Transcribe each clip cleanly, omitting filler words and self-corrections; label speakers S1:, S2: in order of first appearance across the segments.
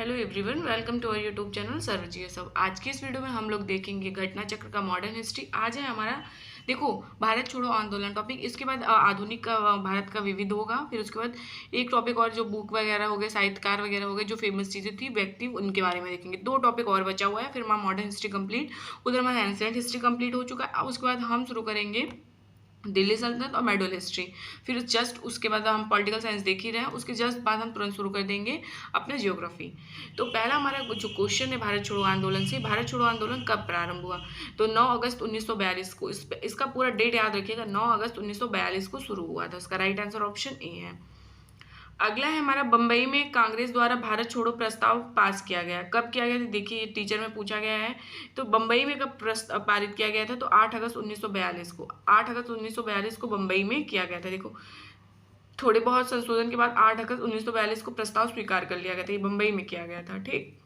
S1: Hello everyone, welcome to our YouTube channel सर्वजीय सब। आज की इस वीडियो में हम लोग देखेंगे घटना चक्र का मॉडर्न हिस्ट्री। आज है हमारा देखो भारत छोड़ो आंदोलन टॉपिक। इसके बाद आधुनिक का भारत का विविध होगा। फिर उसके बाद एक टॉपिक और जो बुक वगैरह हो गए, साहित्यकार वगैरह हो गए, जो फेमस चीज़ें थी व्यक्ति, उनके बारे में देखेंगे। दो टॉपिक और बचा हुआ है, फिर हमारा मॉडर्न हिस्ट्री कंप्लीट, उधर हमारा एंशिएंट हिस्ट्री कंप्लीट हो चुका है। अब उसके बाद हम शुरू करेंगे दिल्ली सल्तनत और मेडोल हिस्ट्री। फिर जस्ट उसके बाद हम पॉलिटिकल साइंस देख ही रहे हैं, उसके जस्ट बाद हम तुरंत शुरू कर देंगे अपना जियोग्राफी। तो पहला हमारा जो क्वेश्चन है भारत छोड़ो आंदोलन से, भारत छोड़ो आंदोलन कब प्रारंभ हुआ? तो 9 अगस्त 1942 को। इसका पूरा डेट याद रखिएगा, 9 अगस्त 1942 को शुरू हुआ था। इसका राइट आंसर ऑप्शन ए है। अगला है हमारा बम्बई में कांग्रेस द्वारा भारत छोड़ो प्रस्ताव पास किया गया। कब किया गया था? देखिए टीचर में पूछा गया है। तो बम्बई में कब प्रस्ताव पारित किया गया था? तो 8 अगस्त 1942 को। 8 अगस्त 1942 को बम्बई में किया गया था। देखो थोड़े बहुत संशोधन के बाद 8 अगस्त 1942 को प्रस्ताव स्वीकार कर लिया गया था। ये बम्बई में किया गया था। ठीक।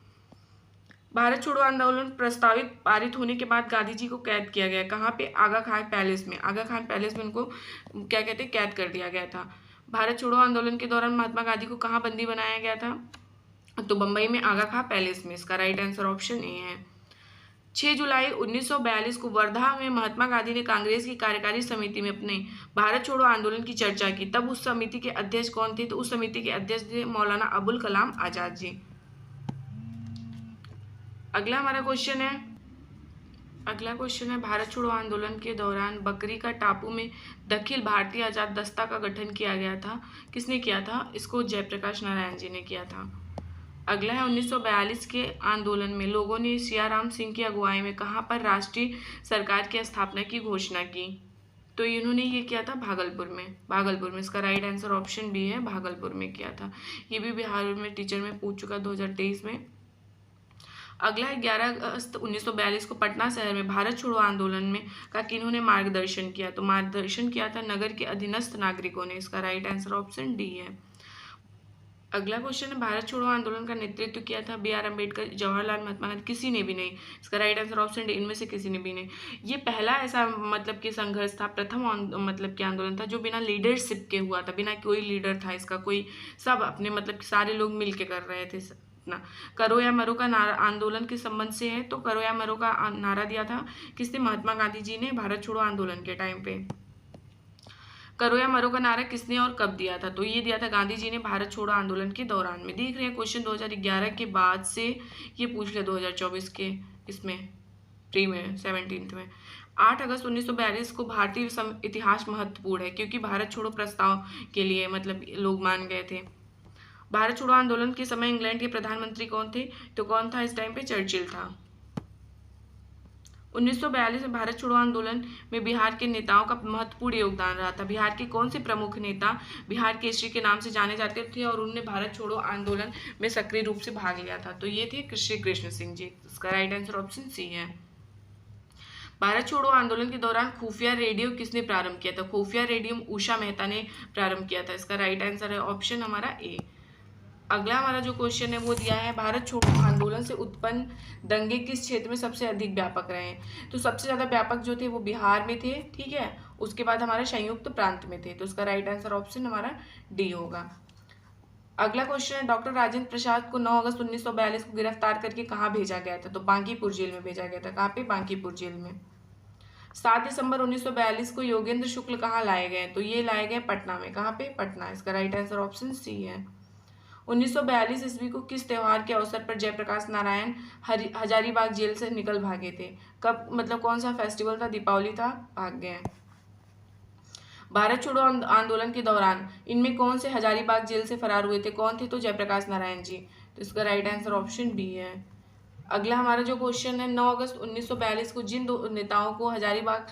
S1: भारत छोड़ो आंदोलन प्रस्तावित पारित होने के बाद गांधी जी को कैद किया गया। कहाँ पे? आगा खान पैलेस में। आगा खान पैलेस में उनको क्या कहते हैं, कैद कर दिया गया था। भारत छोड़ो आंदोलन के दौरान महात्मा गांधी को कहाँ बंदी बनाया गया था? तो बम्बई में आगा खान पैलेस में। इसका राइट आंसर ऑप्शन ए है। 6 जुलाई 1942 को वर्धा में महात्मा गांधी ने कांग्रेस की कार्यकारी समिति में अपने भारत छोड़ो आंदोलन की चर्चा की। तब उस समिति के अध्यक्ष कौन थे? तो उस समिति के अध्यक्ष थे मौलाना अबुल कलाम आजाद जी। अगला हमारा क्वेश्चन है, भारत छोड़ो आंदोलन के दौरान बकरी का टापू में दखिल भारतीय आजाद दस्ता का गठन किया गया था। किसने किया था? इसको जयप्रकाश नारायण जी ने किया था। अगला है 1942 के आंदोलन में लोगों ने सियाराम सिंह की अगुवाई में कहाँ पर राष्ट्रीय सरकार की स्थापना की घोषणा की? तो इन्होंने ये किया था भागलपुर में। भागलपुर में। इसका राइट आंसर ऑप्शन बी है, भागलपुर में किया था। ये भी बिहार में टीचर में पूछ चुका 2023 में। अगला है 11 अगस्त 1942 को पटना शहर में भारत छोड़ो आंदोलन में का किन्होंने मार्गदर्शन किया? तो मार्गदर्शन किया था नगर के अधीनस्थ नागरिकों ने। इसका राइट आंसर ऑप्शन डी है। अगला क्वेश्चन है, भारत छोड़ो आंदोलन का नेतृत्व किया था बी आर अम्बेडकर, जवाहरलाल, महात्मा गांधी? किसी ने भी नहीं। इसका राइट आंसर ऑप्शन डी, इनमें से किसी ने भी नहीं। ये पहला ऐसा मतलब कि संघर्ष था, प्रथम मतलब कि आंदोलन था जो बिना लीडरशिप के हुआ था। बिना कोई लीडर था इसका, कोई सब अपने मतलब सारे लोग मिल के कर रहे थे अपना। करो या मरो का नारा आंदोलन के संबंध से है। तो करो या मरो का नारा दिया था किसने? महात्मा गांधी जी ने भारत छोड़ो आंदोलन के टाइम पे। करो या मरो का नारा किसने और कब दिया था? तो ये दिया था गांधी जी ने भारत छोड़ो आंदोलन के दौरान में। देख रहे हैं क्वेश्चन 2011 के बाद से ये पूछ लिया 2024 के इसमें प्री में 17 में। 8 अगस्त 1942 को भारतीय इतिहास महत्वपूर्ण है क्योंकि भारत छोड़ो प्रस्ताव के लिए मतलब लोग मान गए थे। भारत छोड़ो आंदोलन के समय इंग्लैंड के प्रधानमंत्री कौन थे? तो कौन था इस टाइम पे? चर्चिल था। 1942 में भारत छोड़ो आंदोलन में बिहार के नेताओं का महत्वपूर्ण योगदान रहा था। बिहार के कौन से प्रमुख नेता बिहार केसरी के नाम से जाने जाते थे और उन्होंने भारत छोड़ो आंदोलन में सक्रिय रूप से भाग लिया था? तो ये थे श्री कृष्ण सिंह जी। इसका राइट आंसर ऑप्शन सी है। भारत छोड़ो आंदोलन के दौरान खुफिया रेडियो किसने प्रारंभ किया था? खुफिया रेडियो उषा मेहता ने प्रारंभ किया था। इसका राइट आंसर है ऑप्शन हमारा ए। अगला हमारा जो क्वेश्चन है वो दिया है, भारत छोड़ो आंदोलन से उत्पन्न दंगे किस क्षेत्र में सबसे अधिक व्यापक रहे हैं? तो सबसे ज्यादा व्यापक जो थे वो बिहार में थे। ठीक है, उसके बाद हमारे संयुक्त प्रांत में थे। तो उसका राइट आंसर ऑप्शन हमारा डी होगा। अगला क्वेश्चन है, डॉक्टर राजेंद्र प्रसाद को 9 अगस्त 1942 को गिरफ्तार करके कहाँ भेजा गया था? तो बांकीपुर जेल में भेजा गया था। कहाँ पे? बांकीपुर जेल में। 7 दिसंबर 1942 को योगेंद्र शुक्ल कहाँ लाए गए? तो ये लाए गए पटना में। कहाँ पे? पटना। इसका राइट आंसर ऑप्शन सी है। 1942 ईस्वी को किस त्योहार के अवसर पर जयप्रकाश नारायण हजारीबाग जेल से निकल भागे थे? कब मतलब कौन सा फेस्टिवल था? दीपावली था, भाग गए। भारत छोड़ो आंदोलन के दौरान इनमें कौन से हजारीबाग जेल से फरार हुए थे? कौन थे? तो जयप्रकाश नारायण जी। तो इसका राइट आंसर ऑप्शन डी है। अगला हमारा जो क्वेश्चन है, 9 अगस्त 1942 को जिन दो नेताओं को हजारीबाग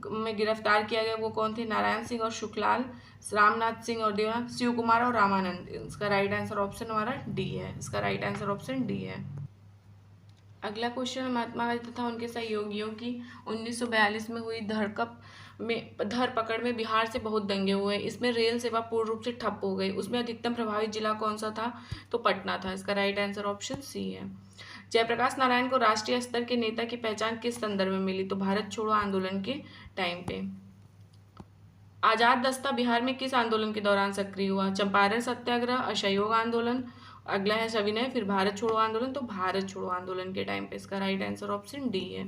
S1: में गिरफ्तार किया गया वो कौन थे? नारायण सिंह और सुखलाल, रामनाथ सिंह और देवा, शिव कुमार और रामानंद। इसका राइट आंसर ऑप्शन हमारा डी है। इसका राइट आंसर ऑप्शन डी है। अगला क्वेश्चन, महात्मा गांधी तथा उनके सहयोगियों की 1942 में हुई धरपकड़ में बिहार से बहुत दंगे हुए। इसमें रेल सेवा पूर्ण रूप से ठप हो गई। उसमें अधिकतम प्रभावित जिला कौन सा था? तो पटना था। इसका राइट आंसर ऑप्शन सी है। जयप्रकाश नारायण को राष्ट्रीय स्तर के नेता की पहचान किस संदर्भ में मिली? तो भारत छोड़ो आंदोलन के टाइम पे। आजाद दस्ता बिहार में किस आंदोलन के दौरान सक्रिय हुआ? चंपारण सत्याग्रह, असहयोग आंदोलन, अगला है सविनय, फिर भारत छोड़ो आंदोलन, तो भारत छोड़ो आंदोलन के टाइम पे इसका राइट आंसर ऑप्शन डी है।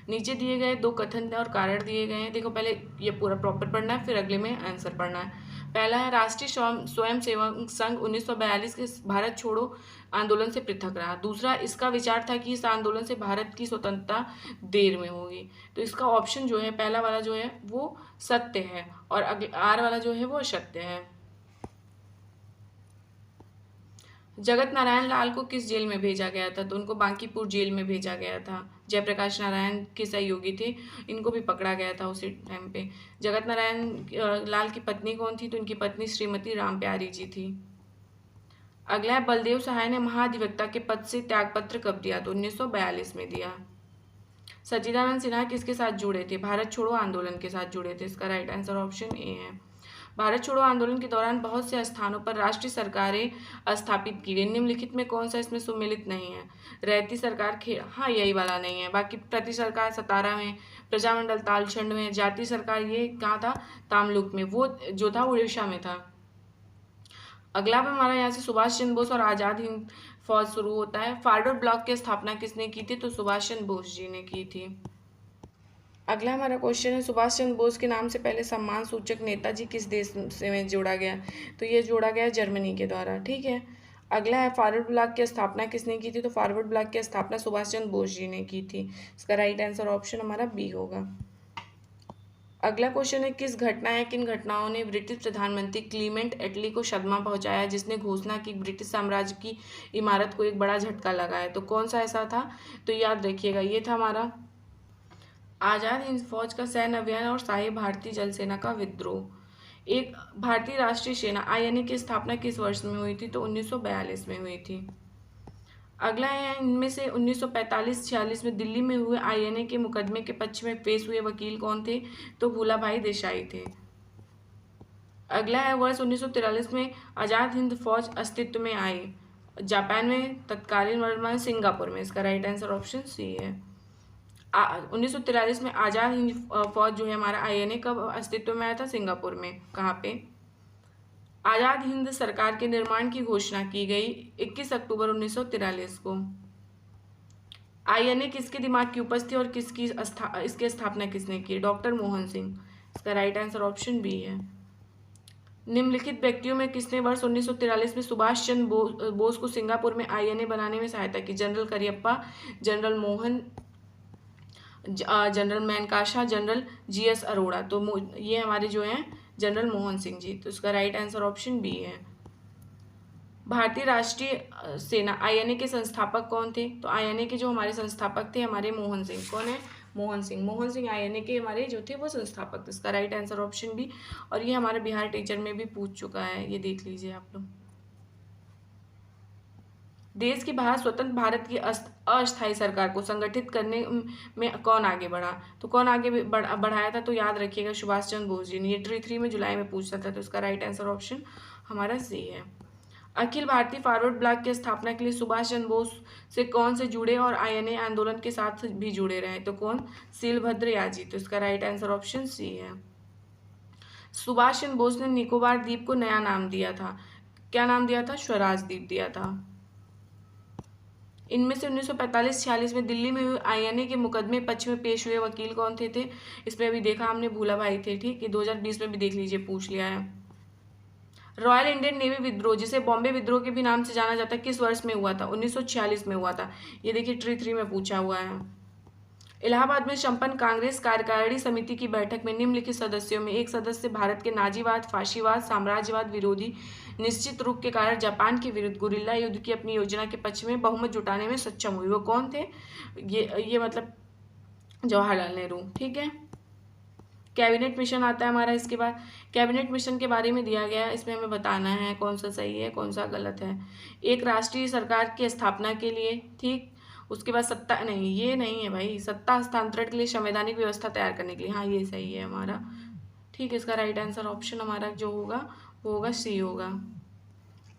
S1: नीचे दिए गए दो कथन और कारण दिए गए हैं। देखो पहले ये पूरा प्रॉपर पढ़ना है, फिर अगले में आंसर पढ़ना है। पहला है राष्ट्रीय स्वयं सेवक संघ 1942 के भारत छोड़ो आंदोलन से पृथक रहा। दूसरा, इसका विचार था कि इस आंदोलन से भारत की स्वतंत्रता देर में होगी। तो इसका ऑप्शन जो है पहला वाला जो है वो सत्य है और अगले आर वाला जो है वो असत्य है। जगत नारायण लाल को किस जेल में भेजा गया था? तो उनको बांकीपुर जेल में भेजा गया था। जयप्रकाश नारायण के सहयोगी थे, इनको भी पकड़ा गया था उसी टाइम पे। जगत नारायण लाल की पत्नी कौन थी? तो उनकी पत्नी श्रीमती राम प्यारी जी थी। अगला है बलदेव सहाय ने महाधिवक्ता के पद से त्यागपत्र कब दिया? तो 1942 में दिया। सच्चिदानंद सिन्हा किसके साथ जुड़े थे? भारत छोड़ो आंदोलन के साथ जुड़े थे। इसका राइट आंसर ऑप्शन ए है। भारत छोड़ो आंदोलन के दौरान बहुत से स्थानों पर राष्ट्रीय सरकारें स्थापित की गई। निम्नलिखित में कौन सा इसमें सुमेलित नहीं है? रहती सरकार हाँ यही वाला नहीं है। बाकी प्रति सरकार सतारा में, प्रजामंडल तालचंड में, जाति सरकार ये कहाँ था? तामलुक में, वो जो था उड़ीसा में था। अगला भी हमारा यहाँ से सुभाष चंद्र बोस और आज़ाद हिंद फौज शुरू होता है। फॉरवर्ड ब्लॉक की स्थापना किसने की थी? तो सुभाष चंद्र बोस जी ने की थी। अगला हमारा क्वेश्चन है सुभाष चंद्र बोस के नाम से पहले सम्मान सूचक नेताजी किस देश से में जोड़ा गया? तो ये जोड़ा गया जर्मनी के द्वारा। ठीक है। अगला है फॉरवर्ड ब्लॉक की स्थापना किसने की थी? तो फॉरवर्ड ब्लॉक की स्थापना सुभाष चंद्र बोस जी ने की थी। इसका राइट आंसर ऑप्शन हमारा बी होगा। अगला क्वेश्चन है किस घटना या किन घटनाओं ने ब्रिटिश प्रधानमंत्री क्लीमेंट एटली को सदमा पहुंचाया जिसने घोषणा की ब्रिटिश साम्राज्य की इमारत को एक बड़ा झटका लगा है? तो कौन सा ऐसा था? तो याद रखिएगा ये था हमारा आज़ाद हिंद फौज का सैन्य अभियान और शाही भारतीय जल सेना का विद्रोह। एक भारतीय राष्ट्रीय सेना INA की स्थापना किस वर्ष में हुई थी? तो 1942 में हुई थी। अगला है इनमें से 1945-46 में दिल्ली में हुए INA के मुकदमे के पक्ष में पेश हुए वकील कौन थे? तो भूलाभाई देसाई थे। अगला है वर्ष 1943 में आज़ाद हिंद फौज अस्तित्व में आई। जापान में, तत्कालीन वर्तमान सिंगापुर में। इसका राइट आंसर ऑप्शन सी है। 1943 में आज़ाद हिंद फौज जो है हमारा INA कब अस्तित्व में आया था? सिंगापुर में। कहाँ पे? आज़ाद हिंद सरकार के निर्माण की घोषणा की गई 21 अक्टूबर 1943 को। INA किसके दिमाग की उपज थी और किसकी इसकी स्थापना किसने की? डॉक्टर मोहन सिंह। इसका राइट आंसर ऑप्शन बी है। निम्नलिखित व्यक्तियों में किसने वर्ष 1943 में सुभाष चंद्र बोस को सिंगापुर में INA बनाने में सहायता की? General Cariappa, general Mohan, general Manekshaw, general GS Arora. तो ये हमारे जो हैं जनरल मोहन सिंह जी। तो इसका राइट आंसर ऑप्शन बी है। भारतीय राष्ट्रीय सेना INA के संस्थापक कौन थे? तो INA के जो हमारे संस्थापक थे हमारे मोहन सिंह। कौन है? मोहन सिंह। मोहन सिंह INA के हमारे जो थे वो संस्थापक थे। इसका राइट आंसर ऑप्शन बी। और ये हमारे बिहार टीचर में भी पूछ चुका है, ये देख लीजिए आप लोग। देश के बाहर स्वतंत्र भारत की अस्थायी सरकार को संगठित करने में कौन आगे बढ़ा? तो कौन आगे बढ़ाया था? तो याद रखिएगा सुभाष चंद्र बोस जी ने। ये T3 में जुलाई में पूछता था। तो इसका राइट आंसर ऑप्शन हमारा सी है। अखिल भारतीय फॉरवर्ड ब्लॉक की स्थापना के लिए सुभाष चंद्र बोस से कौन से जुड़े और INA आंदोलन के साथ भी जुड़े रहे? तो कौन? शीलभद्र याजी। तो इसका राइट आंसर ऑप्शन सी है। सुभाष चंद्र बोस ने निकोबार द्वीप को नया नाम दिया था। क्या नाम दिया था? स्वराज द्वीप दिया था। इनमें से 1945-46 में दिल्ली में हुए INA के मुकदमे पक्ष में पेश हुए वकील कौन थे? इसमें अभी देखा हमने भूलाभाई थे। ठीक है। 2020 में भी देख लीजिए, पूछ लिया है। रॉयल इंडियन नेवी विद्रोह जिसे बॉम्बे विद्रोह के भी नाम से जाना जाता है किस वर्ष में हुआ था? 1946 में हुआ था। ये देखिए T3 में पूछा हुआ है। इलाहाबाद में संपन्न कांग्रेस कार्यकारिणी समिति की बैठक में निम्नलिखित सदस्यों में एक सदस्य भारत के नाजीवाद, फाशीवाद, साम्राज्यवाद विरोधी निश्चित रूप के कारण जापान के विरुद्ध गुरिल्ला युद्ध की अपनी योजना के पक्ष में बहुमत जुटाने में सक्षम हुई। वो कौन थे? ये मतलब जवाहरलाल नेहरू। ठीक है। कैबिनेट मिशन आता है हमारा। इसके बाद कैबिनेट मिशन के बारे में दिया गया है, इसमें हमें बताना है कौन सा सही है कौन सा गलत है। एक राष्ट्रीय सरकार की स्थापना के लिए, ठीक। उसके बाद सत्ता नहीं, ये नहीं है भाई, सत्ता हस्तांतरण के लिए संवैधानिक व्यवस्था तैयार करने के लिए। हाँ ये सही है हमारा। ठीक है। इसका राइट आंसर ऑप्शन हमारा जो होगा वो होगा सी होगा।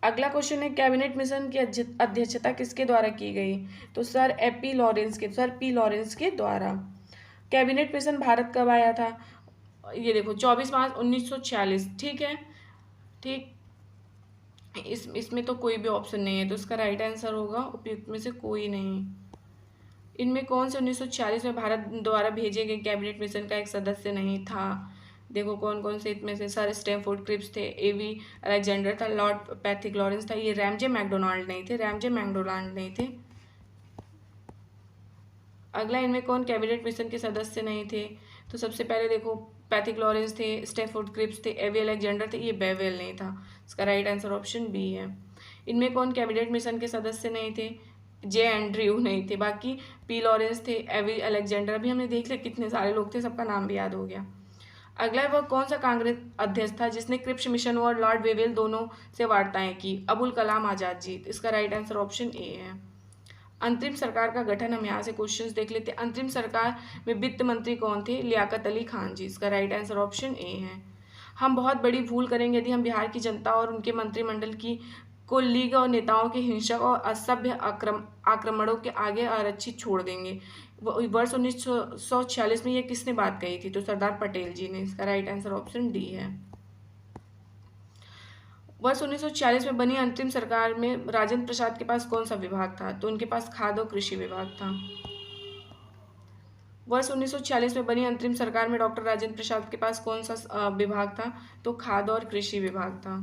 S1: अगला क्वेश्चन है कैबिनेट मिशन की अध्यक्षता किसके द्वारा की गई? तो सर पी लॉरेंस के द्वारा। कैबिनेट मिशन भारत कब आया था? ये देखो 24 मार्च 1946। ठीक है। ठीक। इसमें तो कोई भी ऑप्शन नहीं है, तो इसका राइट आंसर होगा उपयुक्त में से कोई नहीं। इनमें कौन से 1946 में भारत द्वारा भेजे गए कैबिनेट मिशन का एक सदस्य नहीं था? देखो कौन कौन से इसमें से, सर स्टैनफोर्ड क्रिप्स थे, एवी अलेक्जेंडर था, लॉर्ड पैथिक लॉरेंस था, ये रैमजे मैकडोनाल्ड नहीं थे, रैमजे मैकडोनाल्ड नहीं थे। अगला, इनमें कौन कैबिनेट मिशन के सदस्य नहीं थे? तो सबसे पहले देखो पैथिक लॉरेंस थे, स्टैनफोर्ड क्रिप्स थे, एवी अलेक्जेंडर थे, ये बेवेल नहीं था। इसका राइट आंसर ऑप्शन बी है। इनमें कौन कैबिनेट मिशन के सदस्य नहीं थे? जे एंड्रयू नहीं थे। बाकी पी लॉरेंस थे, एवी अलेक्जेंडर भी हमने देख लिया कितने सारे लोग थे, सबका नाम भी याद हो गया। अगला, वह कौन सा कांग्रेस अध्यक्ष था जिसने क्रिप्स मिशन और लॉर्ड वेवेल दोनों से वार्ताएं की? अबुल कलाम आजाद जी। इसका राइट आंसर ऑप्शन ए है। अंतरिम सरकार का गठन, हम यहाँ से क्वेश्चंस देख लेते हैं। अंतरिम सरकार में वित्त मंत्री कौन थे? लियाकत अली खान जी। इसका राइट आंसर ऑप्शन ए है। हम बहुत बड़ी भूल करेंगे यदि हम बिहार की जनता और उनके मंत्रिमंडल की को लीग और नेताओं के हिंसक और असभ्य आक्रमणों के आगे आरक्षित छोड़ देंगे। वर्ष 1946 में ये किसने बात कही थी? तो सरदार पटेल जी ने। इसका राइट आंसर ऑप्शन डी है। वर्ष 1946 में बनी अंतरिम सरकार में राजेंद्र प्रसाद के पास कौन सा विभाग था? तो उनके पास खाद्य और कृषि विभाग था। वर्ष 1946 में बनी अंतरिम सरकार में डॉक्टर राजेंद्र प्रसाद के पास कौन सा विभाग था? तो खाद्य और कृषि विभाग था।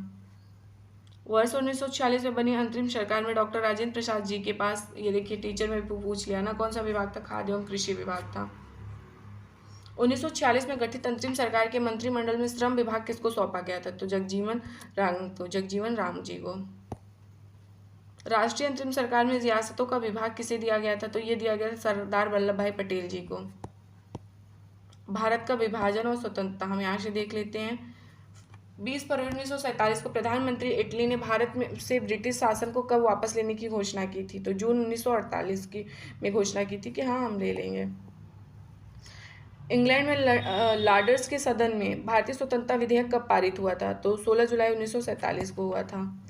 S1: वर्ष 1946 में बनी अंतरिम सरकार में डॉक्टर राजेंद्र प्रसाद जी के पास, ये देखिए टीचर में पूछ लिया ना, कौन सा विभाग था? खाद्य एवं कृषि विभाग था। 1946 में गठित अंतरिम सरकार के मंत्रिमंडल में श्रम विभाग किसको सौंपा गया था? तो जगजीवन राम जी को। राष्ट्रीय अंतरिम सरकार में रियासतों का विभाग किसे दिया गया था? तो ये दिया गया था सरदार वल्लभ भाई पटेल जी को। भारत का विभाजन और स्वतंत्रता, हम यहाँ से देख लेते हैं। 20 फरवरी 1947 को प्रधानमंत्री इटली ने भारत में से ब्रिटिश शासन को कब वापस लेने की घोषणा की थी? तो जून 1948 की में घोषणा की थी कि हाँ हम ले लेंगे। इंग्लैंड में लॉर्ड्स के सदन में भारतीय स्वतंत्रता विधेयक कब पारित हुआ था? तो 16 जुलाई 1947 को हुआ था।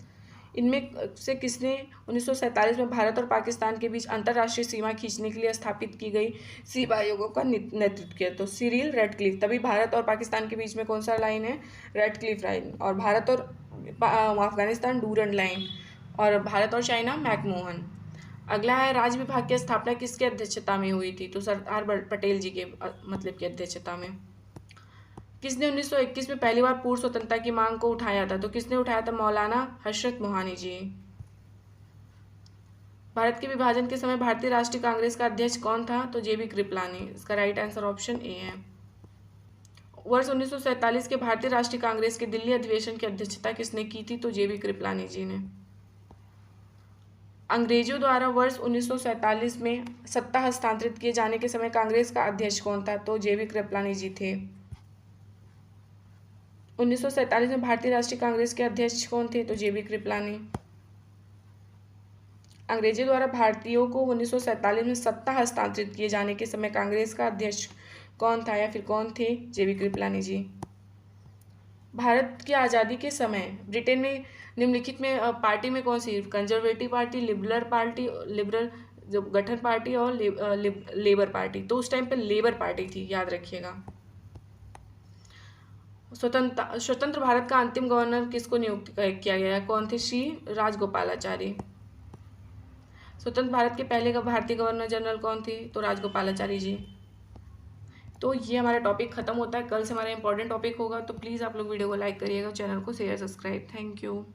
S1: इनमें से किसने 1947 में भारत और पाकिस्तान के बीच अंतर्राष्ट्रीय सीमा खींचने के लिए स्थापित की गई सीमा आयोगों का नेतृत्व किया? तो सिरिल रैडक्लिफ। तभी भारत और पाकिस्तान के बीच में कौन सा लाइन है? Radcliffe line. और भारत और अफगानिस्तान डूरंड लाइन। और भारत और चाइना मैकमोहन। अगला है, राज्य विभाग की स्थापना किसके अध्यक्षता में हुई थी? तो सरदार पटेल जी के मतलब की अध्यक्षता में। किसने 1921 में पहली बार पूर्ण स्वतंत्रता की मांग को उठाया था? तो किसने उठाया था? मौलाना हशरत मोहानी जी। भारत के विभाजन के समय भारतीय राष्ट्रीय कांग्रेस का अध्यक्ष कौन था? तो जेबी कृपलानी। इसका राइट आंसर ऑप्शन ए है। वर्ष 1947 के भारतीय राष्ट्रीय कांग्रेस के दिल्ली अधिवेशन की अध्यक्षता किसने की थी? तो जेबी कृपलानी जी ने। अंग्रेजों द्वारा वर्ष 1947 में सत्ता हस्तांतरित किए जाने के समय कांग्रेस का अध्यक्ष कौन था? तो जेबी कृपलानी जी थे। 1947 में भारतीय राष्ट्रीय कांग्रेस के अध्यक्ष कौन थे? तो जेबी कृपलानी। अंग्रेजों द्वारा भारतीयों को 1947 में सत्ता हस्तांतरित किए जाने के समय कांग्रेस का अध्यक्ष कौन था या फिर कौन थे? जेबी कृपलानी जी। भारत की आज़ादी के समय ब्रिटेन में निम्नलिखित में पार्टी में कौन सी? कंजर्वेटिव पार्टी, लिबरल जो गठन पार्टी और लेबर पार्टी। तो उस टाइम पे लेबर पार्टी थी, याद रखिएगा। स्वतंत्र भारत का अंतिम गवर्नर किसको नियुक्त किया गया है? कौन थे? श्री राजगोपालाचारी। स्वतंत्र भारत के पहले भारतीय गवर्नर जनरल कौन थे? तो राजगोपालाचारी जी। तो ये हमारा टॉपिक खत्म होता है। कल से हमारा इंपॉर्टेंट टॉपिक होगा, तो प्लीज़ आप लोग वीडियो को लाइक करिएगा, चैनल को शेयर सब्सक्राइब। Thank you.